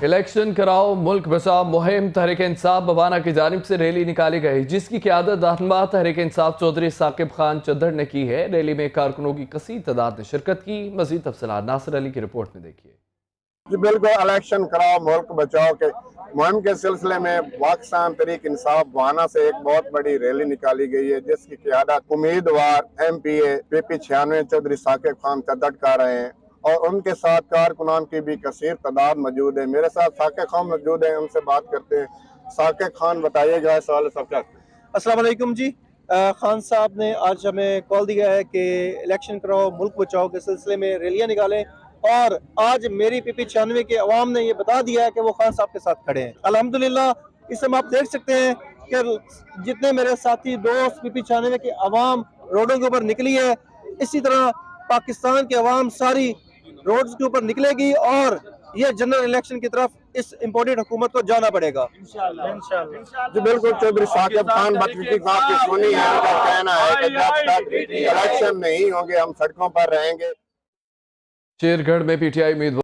Election कराओ मुल्क बचाओ मुहिम तहरीक इंसाफ बवाना की जानिब से रैली निकाली गई, जिसकी क़यादत रहनुमा तहरीक इंसाफ चौधरी साकिब खान चद्दड़ ने की है। रैली में कारकुनों की कसीर तादाद ने शिरकत की। मजीद तफसीलात नासिर अली की रिपोर्ट में देखिए। जी बिल्कुल, इलेक्शन कराओ मुल्क बचाओ के मुहिम के सिलसिले में पाकिस्तान तहरीक इंसाफ बवाना से एक बहुत बड़ी रैली निकाली गई है, जिसकी क़यादत उम्मीदवार MPA PP 96 चौधरी साकिब खान चद्दड़ कर रहे हैं और उनके साथ कारकुनान की भी कसीर तादाद मौजूद है। मेरे साथ साकिब खान मौजूद है, उनसे बात करते हैं। साकिब खान, बताइएगा सवाल सबका। अस्सलाम वालेकुम जी। खान साहब ने आज हमें कॉल दिया है कि इलेक्शन कराओ मुल्क बचाओ के सिलसिले में रैलियां निकालें, और आज मेरी PP 96 के अवाम ने ये बता दिया है कि वो खान साहब के साथ खड़े हैं। अल्हम्दुलिल्लाह इस समय आप देख सकते हैं कि जितने मेरे साथी दोस्त PP 96 के अवाम रोडों के ऊपर निकली है, इसी तरह पाकिस्तान के अवाम सारी रोड्स के ऊपर निकलेगी और ये जनरल इलेक्शन की तरफ इस इम्पोर्टेड हुकूमत को जाना पड़ेगा इंशाअल्लाह। जी बिल्कुल, चौधरी साकिब खान बदकिस्मती आपकी सुनी है, उनका कहना है कि जब तक इलेक्शन नहीं होंगे हम सड़कों पर रहेंगे। शेरगढ़ में PTI उम्मीदवार